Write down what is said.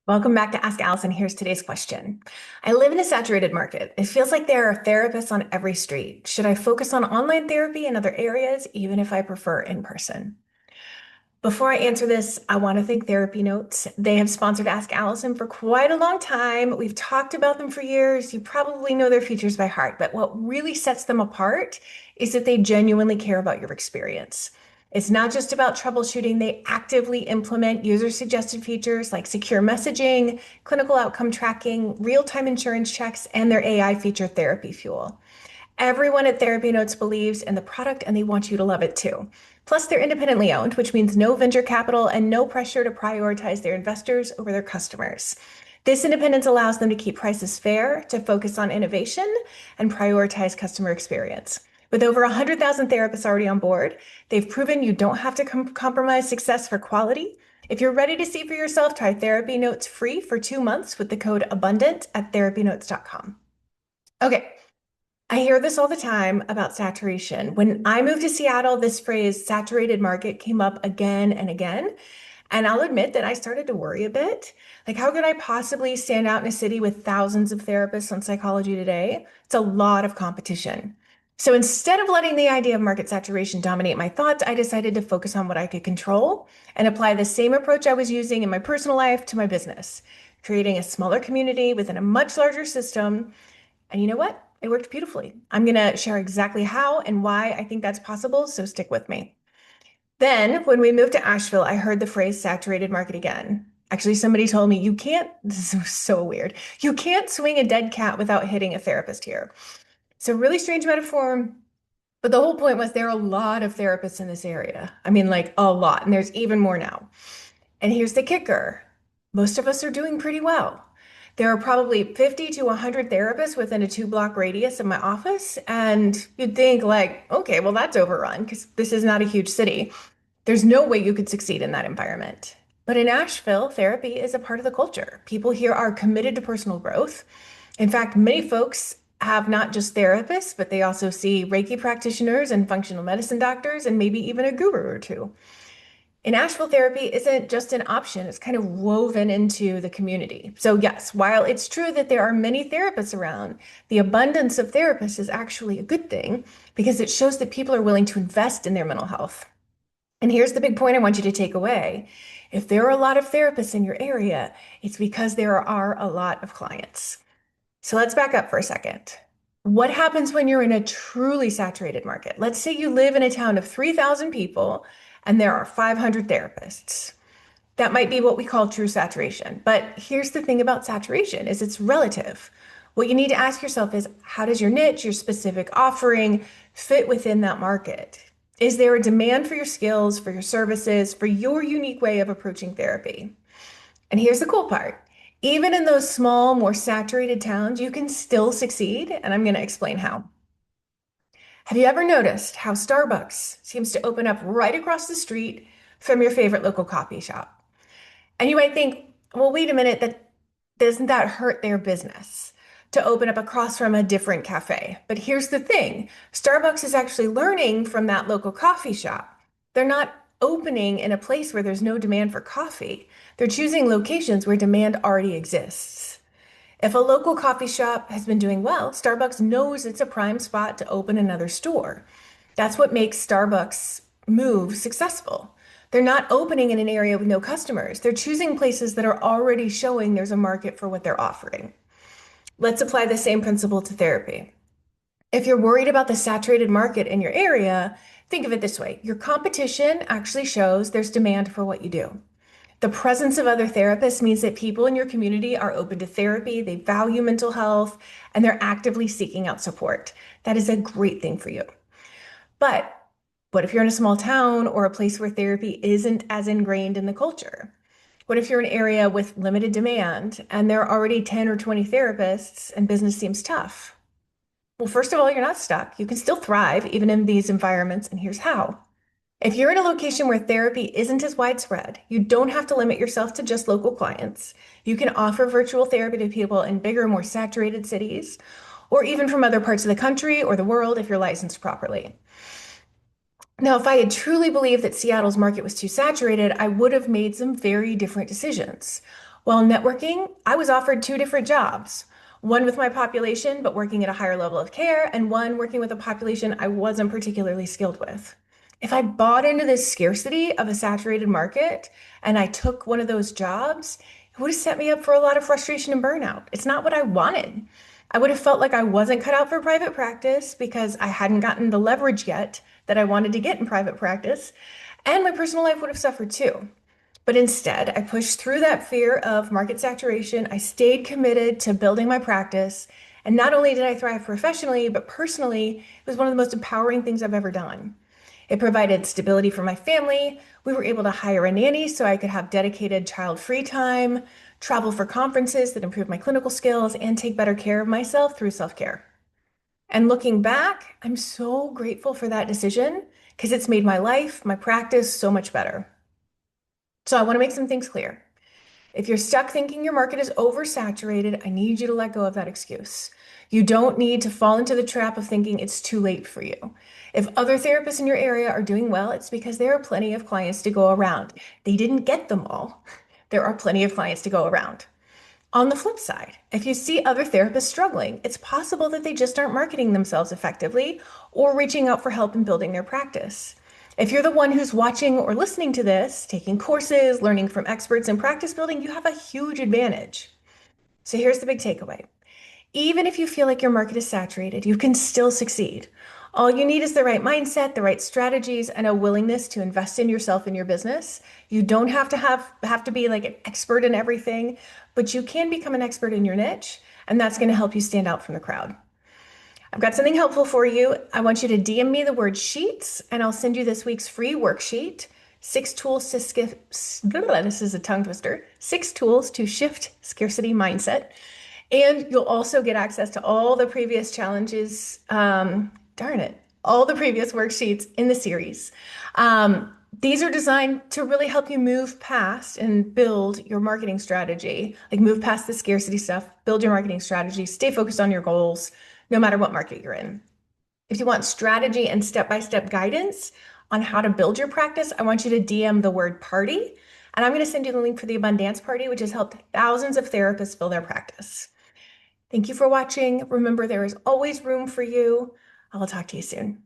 Welcome back to Ask Allison. Here's today's question. I live in a saturated market. It feels like there are therapists on every street. Should I focus on online therapy in other areas, even if I prefer in person? Before I answer this, I want to thank Therapy Notes. They have sponsored Ask Allison for quite a long time. We've talked about them for years. You probably know their features by heart, but what really sets them apart is that they genuinely care about your experience. It's not just about troubleshooting, they actively implement user suggested features like secure messaging, clinical outcome tracking, real time insurance checks, and their AI feature Therapy Fuel. Everyone at Therapy Notes believes in the product and they want you to love it too. Plus, they're independently owned, which means no venture capital and no pressure to prioritize their investors over their customers. This independence allows them to keep prices fair, to focus on innovation, and prioritize customer experience. With over 100,000 therapists already on board, they've proven you don't have to compromise success for quality. If you're ready to see for yourself, try Therapy Notes free for 2 months with the code ABUNDANT at therapynotes.com. Okay. I hear this all the time about saturation. When I moved to Seattle, this phrase saturated market came up again and again. And I'll admit that I started to worry a bit. Like, how could I possibly stand out in a city with thousands of therapists on Psychology Today? It's a lot of competition. So instead of letting the idea of market saturation dominate my thoughts, I decided to focus on what I could control and apply the same approach I was using in my personal life to my business, creating a smaller community within a much larger system. And you know what? It worked beautifully. I'm going to share exactly how and why I think that's possible, so stick with me. Then, when we moved to Asheville, I heard the phrase saturated market again. Actually, somebody told me, you can't, this is so weird, you can't swing a dead cat without hitting a therapist here. So, really strange metaphor, but the whole point was there are a lot of therapists in this area. I mean, like a lot, and there's even more now. And here's the kicker. Most of us are doing pretty well. There are probably 50 to 100 therapists within a 2 block radius of my office. And you'd think like, okay, well, that's overrun because this is not a huge city. There's no way you could succeed in that environment. But in Asheville, therapy is a part of the culture. People here are committed to personal growth. In fact, many folks have not just therapists, but they also see Reiki practitioners and functional medicine doctors and maybe even a guru or two. And Asheville therapy isn't just an option, it's kind of woven into the community. So, yes, while it's true that there are many therapists around, the abundance of therapists is actually a good thing because it shows that people are willing to invest in their mental health. And here's the big point I want you to take away. If there are a lot of therapists in your area, it's because there are a lot of clients. So let's back up for a second. What happens when you're in a truly saturated market? Let's say you live in a town of 3,000 people and there are 500 therapists. That might be what we call true saturation. But here's the thing about saturation is it's relative. What you need to ask yourself is how does your niche, your specific offering fit within that market? Is there a demand for your skills, for your services, for your unique way of approaching therapy? And here's the cool part. Even in those small, more saturated towns, you can still succeed, and I'm going to explain how. Have you ever noticed how Starbucks seems to open up right across the street from your favorite local coffee shop? And you might think, well, wait a minute, that doesn't that hurt their business to open up across from a different cafe? But here's the thing, Starbucks is actually learning from that local coffee shop. They're not opening in a place where there's no demand for coffee. They're choosing locations where demand already exists. If a local coffee shop has been doing well, Starbucks knows it's a prime spot to open another store. That's what makes Starbucks move successful. They're not opening in an area with no customers. They're choosing places that are already showing there's a market for what they're offering. Let's apply the same principle to therapy. If you're worried about the saturated market in your area, think of it this way. Your competition actually shows there's demand for what you do. The presence of other therapists means that people in your community are open to therapy, they value mental health, and they're actively seeking out support. That is a great thing for you. But what if you're in a small town or a place where therapy isn't as ingrained in the culture? What if you're in an area with limited demand and there are already 10 or 20 therapists and business seems tough? Well, first of all, you're not stuck. You can still thrive even in these environments, and here's how. If you're in a location where therapy isn't as widespread, you don't have to limit yourself to just local clients. You can offer virtual therapy to people in bigger, more saturated cities, or even from other parts of the country or the world if you're licensed properly. Now, if I had truly believed that Seattle's market was too saturated, I would have made some very different decisions. While networking, I was offered two different jobs. One with my population, but working at a higher level of care, and one working with a population I wasn't particularly skilled with. If I bought into this scarcity of a saturated market and I took one of those jobs, it would have set me up for a lot of frustration and burnout. It's not what I wanted. I would have felt like I wasn't cut out for private practice because I hadn't gotten the leverage yet that I wanted to get in private practice, and my personal life would have suffered too. But instead, I pushed through that fear of market saturation. I stayed committed to building my practice. And not only did I thrive professionally, but personally, it was one of the most empowering things I've ever done. It provided stability for my family. We were able to hire a nanny so I could have dedicated child free time, travel for conferences that improved my clinical skills, and take better care of myself through self care. And looking back, I'm so grateful for that decision because it's made my life, my practice so much better. So I want to make some things clear. If you're stuck thinking your market is oversaturated, I need you to let go of that excuse. You don't need to fall into the trap of thinking it's too late for you. If other therapists in your area are doing well, it's because there are plenty of clients to go around. They didn't get them all. There are plenty of clients to go around. On the flip side, if you see other therapists struggling, it's possible that they just aren't marketing themselves effectively or reaching out for help in building their practice. If you're the one who's watching or listening to this, taking courses, learning from experts in practice building, you have a huge advantage. So here's the big takeaway. Even if you feel like your market is saturated, you can still succeed. All you need is the right mindset, the right strategies, and a willingness to invest in yourself and your business. You don't have to be like an expert in everything, but you can become an expert in your niche, and that's going to help you stand out from the crowd. I've got something helpful for you. I want you to DM me the word sheets, and I'll send you this week's free worksheet. Six tools to skip. This is a tongue twister. 6 tools to shift scarcity mindset. And you'll also get access to all the previous challenges. Darn it, all the previous worksheets in the series. These are designed to really help you move past and build your marketing strategy, like move past the scarcity stuff, build your marketing strategy, stay focused on your goals, no matter what market you're in. If you want strategy and step-by-step guidance on how to build your practice, I want you to DM the word party. And I'm going to send you the link for the Abundance Party, which has helped thousands of therapists fill their practice. Thank you for watching. Remember, there is always room for you. I'll talk to you soon.